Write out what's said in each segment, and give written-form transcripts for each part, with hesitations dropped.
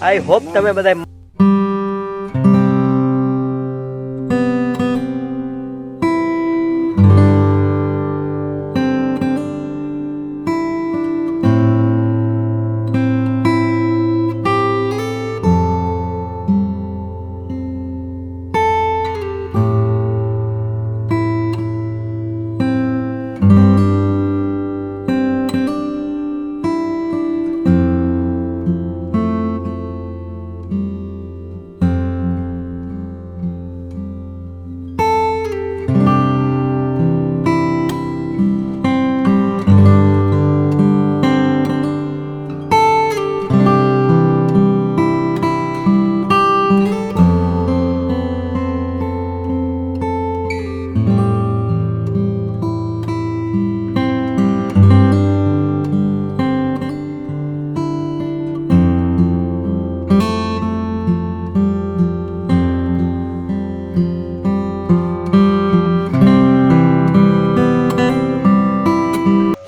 I hope તમે બધા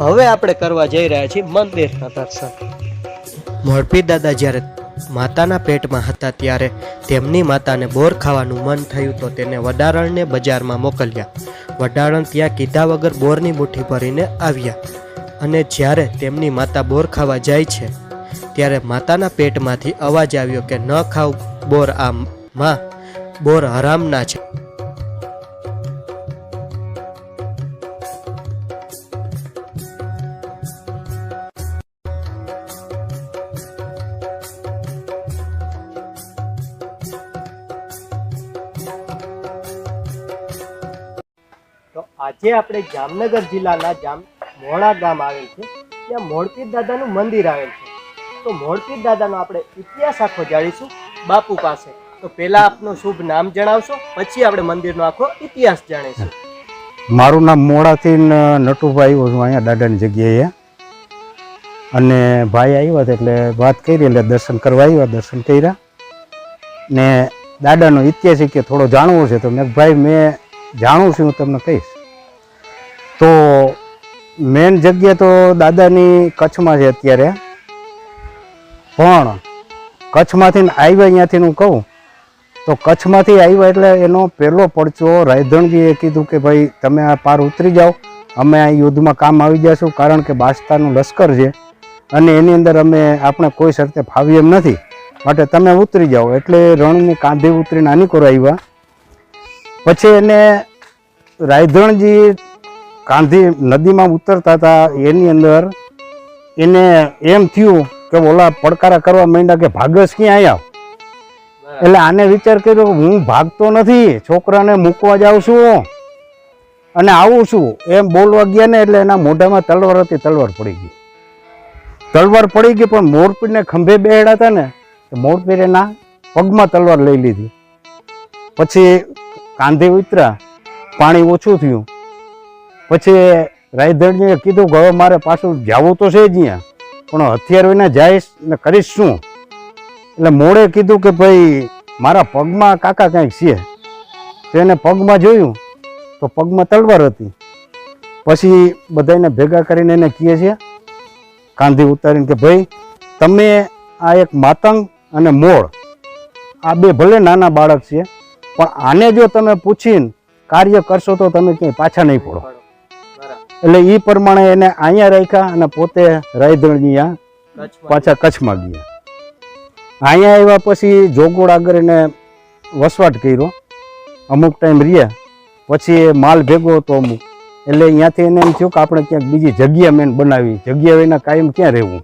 હવે આપણે કરવા જઈ રહ્યા છીએ મંદિરના દર્શન। મોરપી દાદા જ્યારે માતાના પેટમાં હતા ત્યારે તેમની માતાને બોર ખાવાનું મન થયું તો તેને વડારણને બજારમાં મોકલ્યા। વડારણ ત્યાં કીધા વગર બોરની મુઠ્ઠી ભરીને આવ્યા અને જ્યારે તેમની માતા બોર ખાવા જાય છે ત્યારે માતાના પેટમાંથી અવાજ આવ્યો કે ન ખાવ બોર, આ માં બોર હરામના છે। તો આજે આપણે જામનગર જિલ્લાના મોડા ગામ આવેલ છે, ત્યાં મોરપીર દાદાનું મંદિર આવેલ છે। તો મોરપીર દાદાનો આપણે ઇતિહાસ આખો જાણીશું બાપુ પાસે। તો પહેલા આપનું શુભ નામ જણાવશો, પછી આપણે મંદિરનો આખો ઇતિહાસ જાણીશું। મારું નામ મોડાથી નટુભાઈ આવ્યો છું અહીંયા દાદાની જગ્યાએ, અને ભાઈ આવ્યા હતા એટલે વાત કરી એટલે દર્શન કરવા આવ્યા, દર્શન કર્યા ને દાદાનો ઇતિહાસ કે થોડો જાણવો છે તો મેં ભાઈ મેં જાણું છું, હું તમને કહીશ। તો મેન જગ્યા તો દાદાની કચ્છમાં છે અત્યારે, પણ કચ્છમાંથી આવ્યા અહીંયાથી હું કહું તો કચ્છમાંથી આવ્યા એટલે એનો પહેલો પડચો રાયધણજીએ કીધું કે ભાઈ તમે આ પાર ઉતરી જાઓ, અમે આ યુદ્ધમાં કામ આવી જઈશું, કારણ કે બાદશાહનું લશ્કર છે અને એની અંદર અમે આપણે કોઈ શરતે ફાવી એમ નથી, માટે તમે ઉતરી જાઓ। એટલે રણની કાંધી ઉતરીને આની કોર આવ્યા। પછી એને રાયધણજી કાંધી નદીમાં ઉતરતા હતા, એની અંદર એને એમ થયું કે ઓલા પડકારા કરવા માંડ્યા કે ભાગસ ક્યાં આવ્યા, એટલે આને વિચાર કર્યો કે હું ભાગતો નથી, છોકરાને મૂકવા જાઉં છું અને આવું છું એમ બોલવા ગયા ને એટલે એના મોઢામાં તલવાર હતી, તલવાર પડી ગઈ, તલવાર પડી ગઈ પણ મોરપીરને ખંભે બેહડા હતા ને મોરપીર એના પગમાં તલવાર લઈ લીધી। પછી કાંધી ઉતરા, પાણી ઓછું થયું, પછી રાયધણજીએ કીધું કે હવે મારે પાછું જવું તો છે જ અહીંયા, પણ હથિયાર વિના જઈશ ને કરીશ શું? એટલે મોડે કીધું કે ભાઈ મારા પગમાં કાકા કંઈક છે, તો એને પગમાં જોયું તો પગમાં તલવાર હતી। પછી બધાને ભેગા કરીને એને કહે છે કાંધી ઉતારીને કે ભાઈ તમે આ એક માતંગ અને મોળ આ બે ભલે નાના બાળક છે, પણ આને જો તમે પૂછીને કાર્ય કરશો તો તમે ક્યાંય પાછા નહીં પડો। એટલે એ પ્રમાણે એને અહીંયા રાખ્યા અને પોતે રાયધણજી પાછા કચ્છમાં ગયા। અહીંયા આવ્યા પછી જોગોડ આગળ એને વસવાટ કર્યો, અમુક ટાઈમ રહ્યા, પછી એ માલ ભેગો હતો અમુક, એટલે અહીંયાથી એને એમ થયું કે આપણે ક્યાંક બીજી જગ્યા મેન બનાવી, જગ્યા વિના કાયમ ક્યાં રહેવું,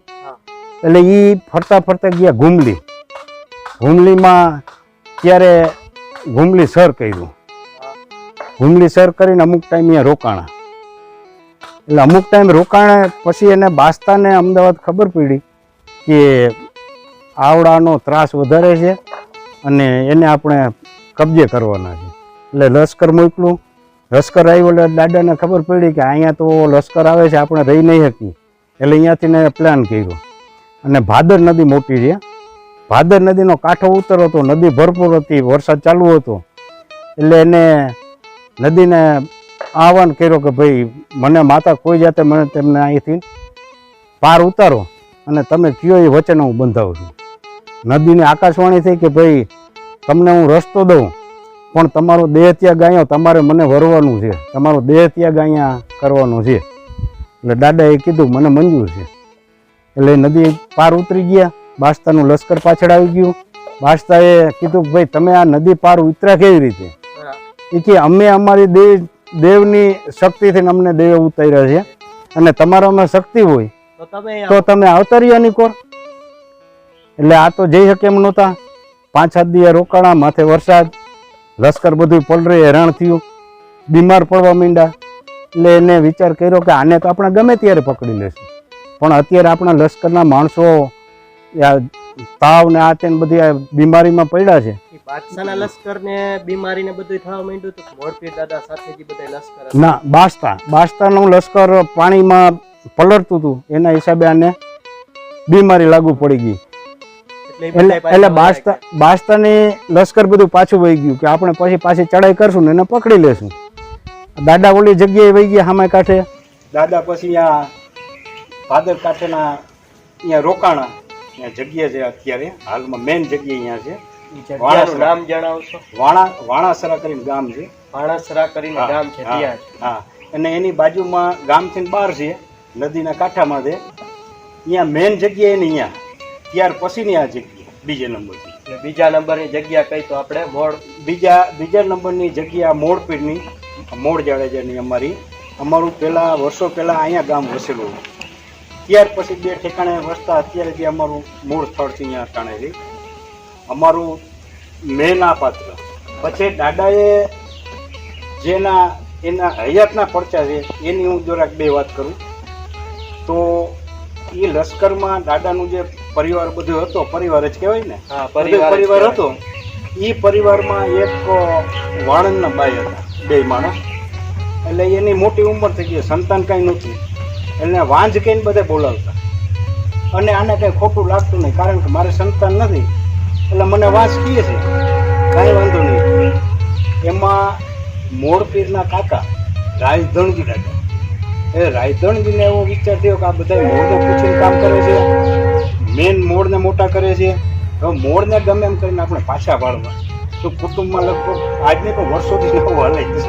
એટલે એ ફરતા ફરતા ગયા ઘુમલી। ઘુમલીમાં ત્યારે ઘુમલી સર કર્યું, ઘુમલી સર કરીને અમુક ટાઈમ અહીંયા રોકાણા, એટલે અમુક ટાઈમ રોકાણા પછી એને બાસ્તાને અમદાવાદ ખબર પડી કે આવડાનો ત્રાસ વધારે છે અને એને આપણે કબજે કરવાના છે, એટલે લશ્કર મોકલું। લશ્કર આવ્યું એટલે દાદાને ખબર પડી કે અહીંયા તો લશ્કર આવે છે, આપણે રહી નહીં શકીએ, એટલે અહીંયાથી પ્લાન કર્યો અને ભાદર નદી મોટી છે, ભાદર નદીનો કાંઠો ઉતરો હતો, નદી ભરપૂર હતી, વરસાદ ચાલુ હતો, એટલે એને નદીને આહવાન કર્યો કે ભાઈ મને માતા કોઈ જાતે મને તેમને અહીંથી પાર ઉતારો અને તમે કયો એ વચન હું બંધાવું છું। નદીની આકાશવાણી થઈ કે ભાઈ તમને હું રસ્તો દઉં, પણ તમારો દેહ ત્યાગ અહીંયા તમારે મને વરવાનું છે, તમારો દેહ ત્યાગ અહીંયા કરવાનો છે. એટલે દાદાએ કીધું મને મંજૂર છે. એટલે નદી પાર ઉતરી ગયા. બાસ્તાનું લશ્કર પાછળ આવી ગયું. બાસ્તાએ કીધું ભાઈ તમે આ નદી પાર ઉતર્યા કેવી રીતે? એ કે અમે અમારી દેવની શક્તિથી અમને દેવ ઉતાર્યા છે, અને તમારામાં શક્તિ હોય તો તમે અવતર્યા નહીં કોર. એટલે આ તો જઈ શકે એમ નહોતા. 5-7 દિવસ રોકાણા, માથે વરસાદ, લશ્કર બધું પલરે, હેરાન થયું, બીમાર પડવા માંડ્યા. એટલે એને વિચાર કર્યો કે આને તો આપણે ગમે ત્યારે પકડી લેશું, પણ અત્યારે આપણા લશ્કરના માણસો તાવ ને આ તેને બધી બીમારીમાં પડ્યા છે. બાદશાહના લશ્કરને બીમારી ને બધું થવા માંડ્યું તો મોરપીર દાદા સાથે જે બધા લશ્કર ના, બાસ્તાનું લશ્કર પાણીમાં પલળતું હતું, એના હિસાબે આને બીમારી લાગુ પડી ગઈ. એટલે બાસ્તાની લશ્કર બધું પાછું વહી ગયું કે આપણે પછી પાછી ચડાઈ કરશું ને એને પકડી લેશું. દાદા ઓલી જગ્યાએ વહી ગયા સામે કાંઠે. દાદા પછી આ ભાદર કાંઠેના અહીંયા રોકાણા. અહીંયા જગ્યા છે અત્યારે હાલમાં મેઇન જગ્યા અહીંયા છે. નામ જણાવશો? વાણાસરા કરીને ગામ છે. વાણાસરા કરીને ગામ છે ત્યાં. હા, અને એની બાજુમાં ગામથી બહાર છે, નદીના કાંઠામાં છે. અહીંયા મેઇન જગ્યા એની અહીંયા. ત્યાર પછીની આ જગ્યા બીજા નંબરની. બીજા નંબરની જગ્યા કઈ તો આપણે બીજા નંબરની જગ્યા મોરપીરની, મોડ જાડેજાની અમારું પહેલા વર્ષો પહેલા અહીંયા ગામ વસેલું. ત્યાર પછી 2 ઠેકાણે વસતા અત્યારે જે અમારું મૂળ સ્થળ છે અહીંયા ટાણે છે. અમારું મેન આ પાત્ર. પછી દાદાએ એના હયાતના પડચા છે એની હું જરાક 2 વાત કરું તો એ લશ્કરમાં દાદાનું જે પરિવાર બધો હતો, પરિવાર જ કહેવાય ને, પરિવાર હતો. એ પરિવારમાં એક વાણંદના બાઈ હતા, 2 માણસ. એટલે એની મોટી ઉંમર થઈ ગઈ, સંતાન કાંઈ નહોતું. એટલે વાંજ કહીને બધે બોલાવતા, અને આને કંઈ ખોટું લાગતું નહીં, કારણ કે મારે સંતાન નથી એટલે મને વાંચ કહે છે, કાંઈ વાંધો નહીં. એમાં મોરપીરના કાકા રાયધણજી દાદા, એ રાયધણજીને એવો વિચાર થયો કે આ બધા મોરને પૂછીને કામ કરે છે, મેન મોરને મોટા કરે છે, હવે મોરને ગમે એમ કરીને આપણે પાછા વાળવા. તો કુટુંબમાં લગભગ આજની પણ વર્ષોથી નવું હાલે છે.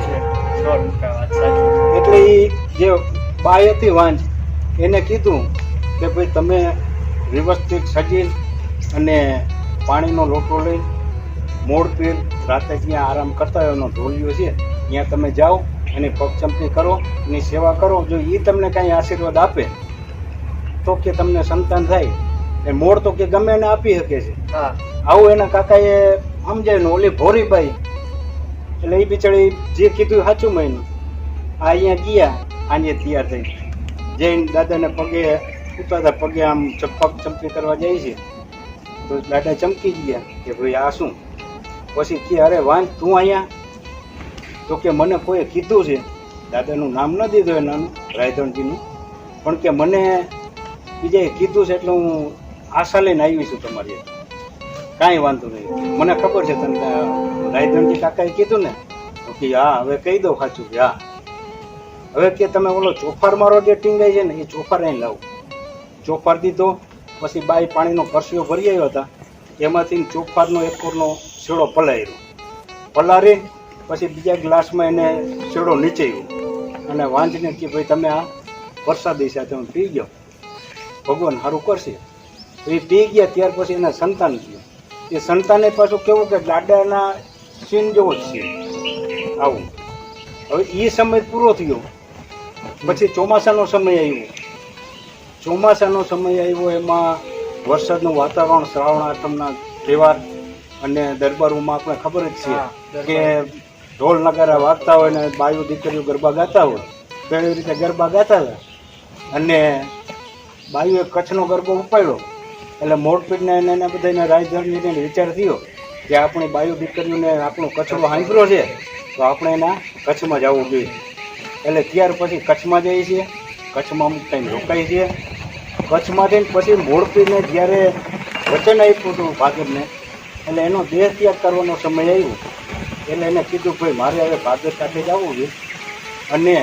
એટલે એ જે બાઈ હતી વાંજ, એને કીધું કે ભાઈ તમે વ્યવસ્થિત સજી અને પાણીનો લોટો લઈ મોરપીર રાતે ત્યાં આરામ કરતા હોય એનો ઢોલિયો છે ત્યાં તમે જાઓ, એની પગચંપી કરો, એની સેવા કરો. જો એ તમને કાંઈ આશીર્વાદ આપે તો કે તમને સંતાન થાય. એ મોર તો કે ગમે એને આપી શકે છે. આવું એના કાકાએ સમજાય ને. ઓલી ભોરીબાઈ, એટલે એ બિચારી જે કીધું સાચું મહિનું આ અહીંયા ગયા, આને તૈયાર થઈ જઈને દાદાને પગે ઉતારતા પગે આમ પગ ચમકી કરવા જાય છે. તો દાદા ચમકી ગયા કે ભાઈ આ શું? પછી કે અરે વાંચ તું અહીંયા? તો કે મને કોઈએ કીધું છે, દાદાનું નામ ન દીધું એનાનું, રાયધણજીનું, પણ કે મને બીજાએ કીધું છે એટલે હું આશા લઈને આવી છું તમારી. કાંઈ વાંધો નહીં, મને ખબર છે તને રાયધણજી કાકાએ કીધું ને. તો કે હા, હવે કહી દઉં સાચું કે હા. હવે કે તમે ઓલો ચોફાર મારો જે ટીંગાઈ છે ને એ ચોફાર અહીં લાવો. ચોફાર દીધો. પછી બાઈ પાણીનો પરસીઓ ભરી આવ્યા હતા, એમાંથી ચોફારનો એક કોરનો શેડો પલારી પછી બીજા ગ્લાસમાં એને શેડો નીચેવ્યો અને વાંચીને કે ભાઈ તમે આ વરસાદી સાથે પી ગયો, ભગવાન સારું કરશે. એ પી ગયા. ત્યાર પછી એના સંતાન થયું. એ સંતાને પાછું કેવું કે દાદાના સીન જેવો જ છે આવું. હવે એ સમય પૂરો થયો. પછી ચોમાસાનો સમય આવ્યો. ચોમાસાનો સમય આવ્યો, એમાં વરસાદનું વાતાવરણ, શ્રાવણ આઠમના તહેવાર, અને દરબારોમાં આપણે ખબર જ છે કે ઢોલ નગારા વાગતા હોય ને બાયું દીકરીઓ ગરબા ગાતા હોય, તો એવી રીતે ગરબા ગાતા હતા. અને બાયુએ કચ્છનો ગરબો ઉપાડ્યો. એટલે મોરપીરને એને બધાને રાયધણીને વિચાર થયો કે આપણી બાયુ દીકરીઓને આપણો કચ્છનો સાંભળ્યો છે તો આપણે એના કચ્છમાં જવું જોઈએ. એટલે ત્યાર પછી કચ્છમાં જઈએ છીએ. કચ્છમાં અમુક ટાઈમ રોકાય છે. કચ્છમાંથી પછી મોરપીરને જ્યારે વચન આપ્યું હતું ભાદરને, એટલે એનો દેહ ત્યાગ કરવાનો સમય આવ્યો. એટલે એને કીધું ભાઈ મારે હવે ભાદર સાથે જ આવવું છે, અને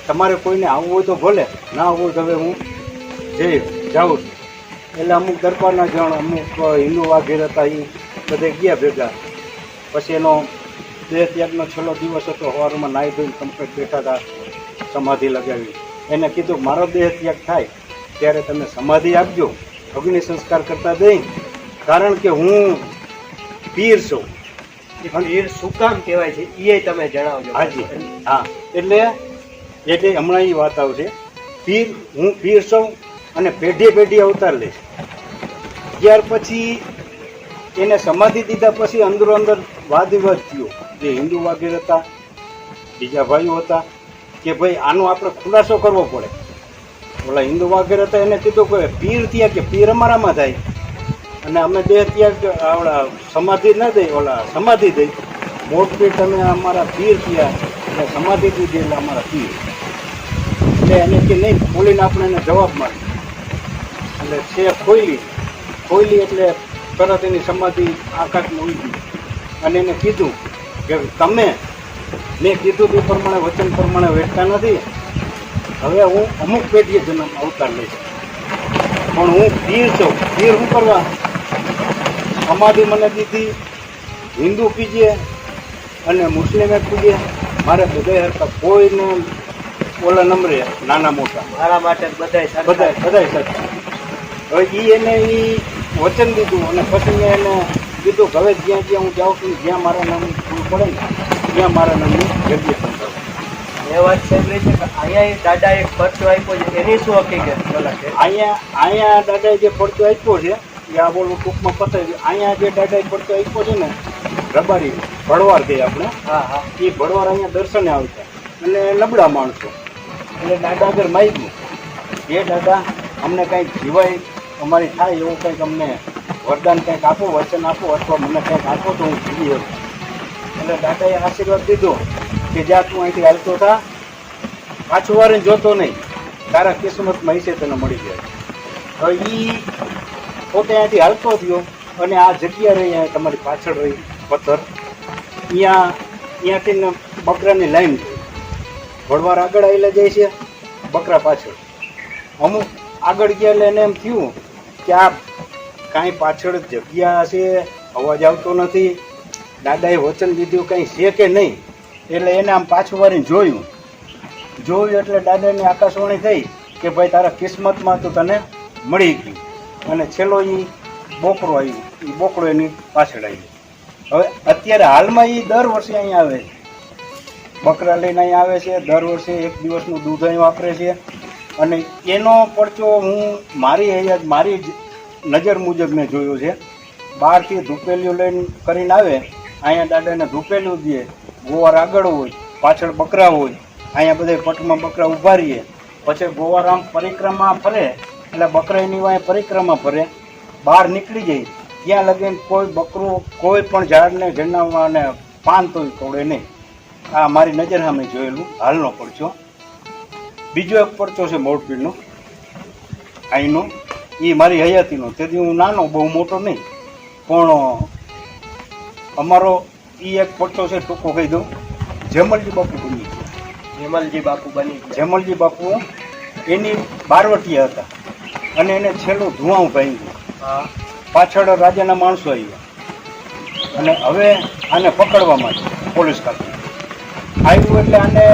તમારે કોઈને આવવું હોય તો ભલે, ના આવવું હોય તો હવે હું જાઉં છું. એટલે અમુક દરબારના જણ અમુક હિન્દુ વાઘેર હતા એ બધે ગયા ભેગા. પછી એનો દેહ ત્યાગનો છેલ્લો દિવસ હતો. સવારમાં નાહી ધોઈને કમ્પ્લીટ બેઠા હતા સમાધિ લગાવી. એને કીધું કે મારો દેહ ત્યાગ થાય ત્યારે તમે સમાધિ આપજો, અગ્નિ સંસ્કાર કરતા દઈ, કારણ કે હું પીર છું. પીર શું કામ કહેવાય છે એ તમે જણાવજો. હાજી હા, એટલે હમણાં એ વાત આવશે. પીર, હું પીર છું અને પેઢી પેઢી અવતાર લઈશ. ત્યાર પછી એને સમાધિ દીધા પછી અંદરો અંદર વાદ વિવાદ થયો. જે હિન્દુ વાગીર હતા, બીજા ભાઈઓ હતા, કે ભાઈ આનો આપણે ખુલાસો કરવો પડે. ઓલા હિન્દુ વાગીર હતા એને કીધું કે પીર ત્યાગ, કે પીર અમારામાં થાય અને અમે દેહ ત્યાગ ઓલા સમાધિ ન દઈ, ઓલા સમાધિ દઈ. મોટ પીર તમે અમારા પીર થયા એટલે સમાધિ દીધી એટલે અમારા પીર. એટલે એને કે નહીં, ખોલીને આપણે એને જવાબ મારી. એટલે છે ખોઈલી એટલે તરત એની સમાધિ આકાશમાં ઉડી અને એને કીધું કે તમે મેં કીધું તે પ્રમાણે વચન પ્રમાણે વેઠતા નથી. હવે હું અમુક પેઢીએ જન્મ અવતાર લઈશ, પણ હું પીર છું. પીર શું કરવા? સમાધિ મને દીધી. હિન્દુ પીજે અને મુસ્લિમે પૂજે, મારે બધા હરતા કોઈને ઓલા નંબરે નાના મોટા મારા માટે બધાય બધાય સરખા. હવે એને વચન દીધું અને પછી મેં એને કીધું કે હવે જ્યાં જ્યાં હું જાઉં છું, જ્યાં મારા નામ પડે ને ત્યાં મારા નામની જગ્યા પણ કરું. એ વાત સાંભળી છે કે અહીંયા દાદા એક પરચો આપ્યો છે, એની શું હકીકત? અહીંયા દાદાએ જે પડતો આપ્યો છે એ આ બોલું ટૂંકમાં પતાવી. અહીંયા જે દાદાએ પડતો આપ્યો છે ને, રબારી ભડવાર કહે આપણે. હા હા, એ ભડવાર અહીંયા દર્શને આવતા અને નબળા માણસો. એટલે દાદા આગળ માગ્યું, એ દાદા અમને કંઈક જીવાય અમારી થાય એવું કંઈક અમને વરદાન કંઈક આપો, વચન આપો, અથવા મને કંઈક આપો તો હું જીવી શકું. એટલે દાદાએ આશીર્વાદ દીધો કે જ્યાં તું અહીંથી હાલતો થા, પાછું વારે જોતો નહીં, તારા કિસ્મતમાં હશે તને મળી જાય. હવે એ પોતે અહીંયાથી હાલતો થયો અને આ જગ્યા રહી, અહીંયા તમારી પાછળ રહી પથ્થર, અહીંયાથી બકરાની લાઈન થઈ. ભડવાર આગળ આવેલા જાય છે, બકરા પાછળ. અમુક આગળ ગયા એટલે એને એમ થયું કે આ કાંઈ પાછળ જગ્યા હશે, અવાજ આવતો નથી, દાદાએ વચન દીધું કંઈ છે કે નહીં. એટલે એને આમ પાછું વારીને જોયું એટલે દાદાની આકાશવાણી થઈ કે ભાઈ તારા કિસ્મતમાં તો તને મળી ગયું. અને છેલ્લો એ બોકરો આવ્યો, એ બોકરો એની પાછળ આવ્યો. હવે અત્યારે હાલમાં એ દર વર્ષે અહીંયા આવે છે, બકરા લઈને અહીંયા આવે છે. દર વર્ષે 1 દિવસનું દૂધ અહીં વાપરે છે. અને એનો પડચો હું મારી નજર મુજબ મેં જોયો છે. બહારથી ધૂપેલીઓ લઈને કરીને આવે, અહીંયા દાદાને ધૂપેલું દે, ગોવાર આગળ હોય, પાછળ બકરા હોય, અહીંયા બધા પટમાં બકરા ઊભા રહીએ. પછી ગોવાર આમ પરિક્રમા ફરે એટલે બકરા એની વાંહે પરિક્રમા ફરે, બહાર નીકળી જાય ત્યાં લગીને કોઈ બકરું કોઈ પણ ઝાડને જણાવવા અને પાન તોય તોડે નહીં. આ મારી નજર સામે જોયેલું હાલનો પડચો. બીજો એક પડચો છે મોરપીરનો અહીંનો, એ મારી હયાતીનો. તેથી હું નાનો, બહુ મોટો નહીં, પણ અમારો એ એક પડચો છે, ટૂંકો કહી દઉં. જેમલજી બાપુ બની ગયા. જેમલજી બાપુ એની બારવટીયા હતા અને એને છેલ્લું ધુઆં ભાંગ્યું. પાછળ રાજાના માણસો આવ્યા અને હવે આને પકડવા માટે પોલીસ ખાતે આવ્યું. એટલે આને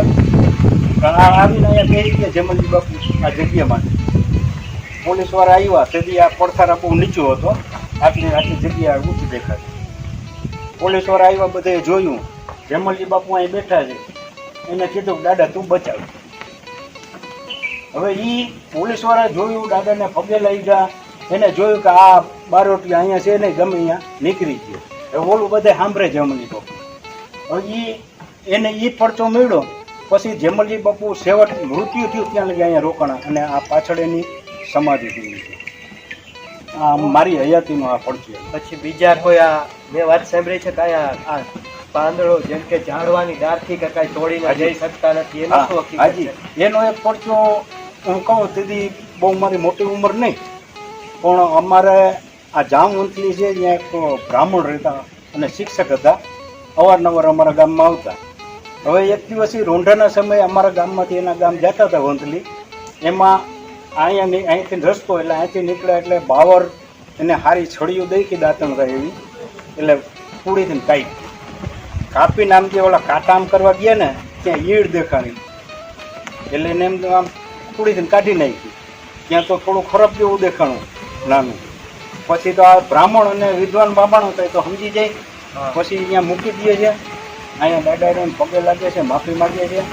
આવીને અહીંયા કહી ગયા જેમલજી બાપુ આ જગ્યામાં. પોલીસવાળા આવ્યા તેથી આ પડથારા બહુ નીચો હતો, આટલી જગ્યા ઊંચી દેખાતી. પોલીસવાળા આવ્યા, બધાએ જોયું જેમલજી બાપુ અહીં બેઠા છે. એને કીધું દાદા તું બચાવ. હવે એ પોલીસવાળા જોયું, દાદાને પગે લઈ ગયા. એને જોયું કે આ બારોટી અહીંયા છે નહીં, ગમે અહીંયા નીકળી ગયો. હવે ઓલું બધા સાંભળે જેમલજી બાપુ. હવે એને એ પડચો મળ્યો. પછી જેમલજી બાપુ છેવટ મૃત્યુ થયું ત્યાં લગી અહીંયા રોકાણા અને આ પાછળ એની સમાધિ થઈ છે. આ મારી હયાતીનો આ પડચો. પછી બીજા કોઈ આ મેં વાત સાંભળી છે કે આ પાંદડો જેમ કે ઝાડવાની ડાળથી કે કાંઈ તોડીને જઈ શકતા નથી, એનો શું હકીકત હાજી છે? એનો એક પડચો હું કહું તેથી બહુ મારી મોટી ઉંમર નહીં, પણ અમારે આ જામવંથલી છે ત્યાં એક બ્રાહ્મણ રહેતા અને શિક્ષક હતા, અવારનવાર અમારા ગામમાં આવતા. હવે એક દિવસ રોંઢાના સમયે અમારા ગામમાંથી એના ગામ જતા હતા વંથલી. એમાં અહીંથી રસ્તો એટલે અહીંથી નીકળ્યા એટલે બાવર એને હારી છડીઓ દઈ કે દાંતણ થાય એવી એટલે પૂડીથી કાપીને આમ જે ઓલા કાંટા આમ કરવા ગયા ને ત્યાં ઈડ દેખાણી એટલે એને એમ આમ પૂડીથી કાઢી નાખી. ત્યાં તો થોડું ખરાબ જેવું દેખાણું નાનું. પછી તો આ બ્રાહ્મણ અને વિદ્વાન બાબાણો થાય તો સમજી જાય. પછી અહીંયા મૂકી દે છે. અહીંયા દાદા એને પગે લાગે છે, માફી માગીએ છીએ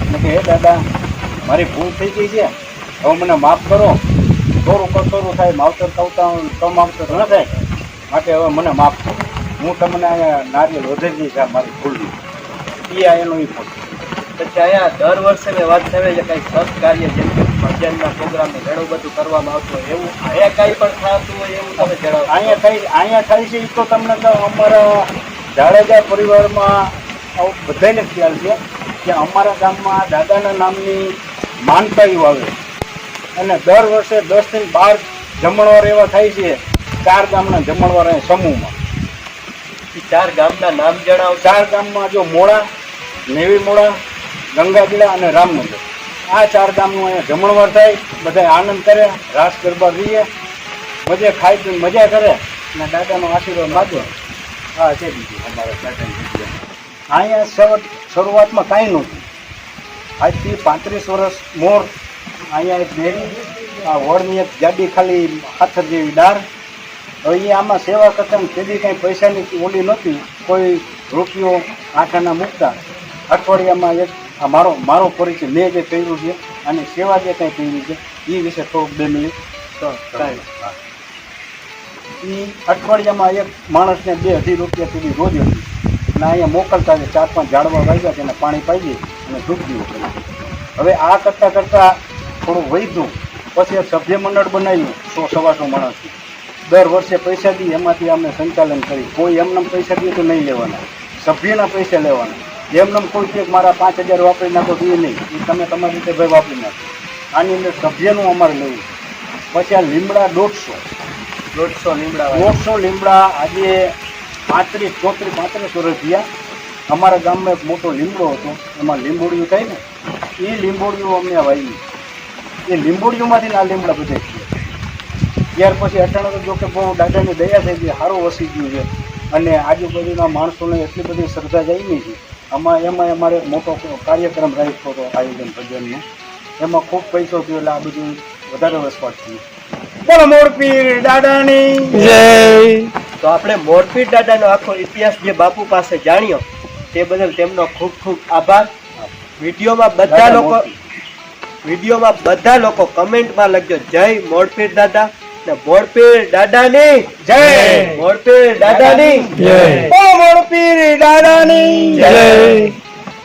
અને કે હે દાદા મારી ભૂલ થઈ ગઈ છે, હવે મને માફ કરો. થોડું કચોરું થાય, માવતર કમાવતર ન થાય, માટે હવે મને માફ કરો. હું તમને અહીંયા નારિયેળ વધેરી છે મારી ભૂલની. એ આ એનો એ ભૂલ. પછી અહીંયા દર વર્ષે મેં વાત થાય છે કંઈક સત કાર્ય જેમ કે ભજનના પ્રોગ્રામને ઘણું બધું કરવામાં આવતું હોય એવું અહીંયા કાંઈ પણ થતું હોય એવું તમે જણાવો. અહીંયા થાય છે એ તો તમને તો અમારા જાડેજા પરિવારમાં આવું બધાને ખ્યાલ છે કે અમારા ગામમાં દાદાના નામની માનતા એવું આવે અને દર વર્ષે 10 થી 12 જમણવાર એવા થાય છે. 4 ગામના જમણવાર અહીં સમૂહમાં. 4 ગામના નામ જણાવો. 4 ગામમાં જો મોડા, નેવી મોડા, ગંગાજીડા અને રામનગર, આ 4 ગામનું અહીંયા જમણવાર થાય. બધા આનંદ કરે, રાસ ગરબા રહીએ, મજે ખાઈ પીને મજા કરે અને દાદાનો આશીર્વાદ માગે. હા છે બીજું અમારા દાદાની જગ્યાએ. અહીંયા શરૂઆતમાં કાંઈ નહોતું. આજથી 35 વર્ષ મોર અહીંયા એક ડેરી, આ વડની એક જાડી ખાલી હાથર જેવી ડાર. હવે એ આમાં સેવા કરતા તેથી કાંઈ પૈસાની ઓલી નહોતી. કોઈ રૂપિયો આઠાના મૂકતા. અઠવાડિયામાં એક આ મારો પરિચય મેં જે કર્યું છે અને સેવા જે કંઈ કરી છે એ વિશે થોડુંક 2 મિનિટ. એ અઠવાડિયામાં એક માણસને 2-2.5 રૂપિયા સુધી રોજ હતી અને અહીંયા મોકલતા છે. 4-5 ઝાડવા વાગ્યા તેને પાણી પાઈ અને દૂધ દીવો કરી. હવે આ કરતાં થોડું વધ્યું. પછી એક સભ્ય મંડળ બનાવ્યું 100-125 માણસથી. દર વર્ષે પૈસા દઈએ, એમાંથી અમે સંચાલન કરી. કોઈ એમને પૈસા દઈએ તો નહીં લેવાના, સભ્યના પૈસા લેવાના. એમને કોઈ કે મારા 5,000 વાપરી નાખો તો એ નહીં, એ તમે તમારી રીતે ભાઈ વાપરી નાખો. આની અંદર સભ્યનું અમારે લેવું. પછી આ લીમડા 150 લીમડા આજે 35 વર્ષ થયા. અમારા ગામમાં એક મોટો લીમડો હતો, એમાં લીંબોડિયું થાય ને, એ લીંબોડિયું અમને વાવી. એ લીંબોડિયુંમાંથી આ લીમડા બધે થયા. ત્યાર પછી અટાણે તો જો કે બહુ દાદાની દયા થઈ ગઈ, સારું વસી ગયું છે અને આજુબાજુના માણસોને એટલી બધી શ્રદ્ધા જામી છે. એમાં અમારે એક મોટો કાર્યક્રમ રાખ્યો હતો આયોજન ભજનનો. એમાં ખૂબ પૈસો થયો એટલે આ બધું વધારે વસવાટ થયું. બોલો મોરપીર દાદાની જય. તો આપણે મોરપીર દાદાનો આખો ઇતિહાસ જે બાપુ પાસે જાણ્યો તે બદલ તેમનો ખૂબ ખૂબ આભાર. વિડીયોમાં બધા લોકો કમેન્ટમાં લખજો જય મોરપીર દાદા ને મોરપીર દાદાની જય. મોરપીર દાદાની જય. ઓ મોરપીર દાદાની જય.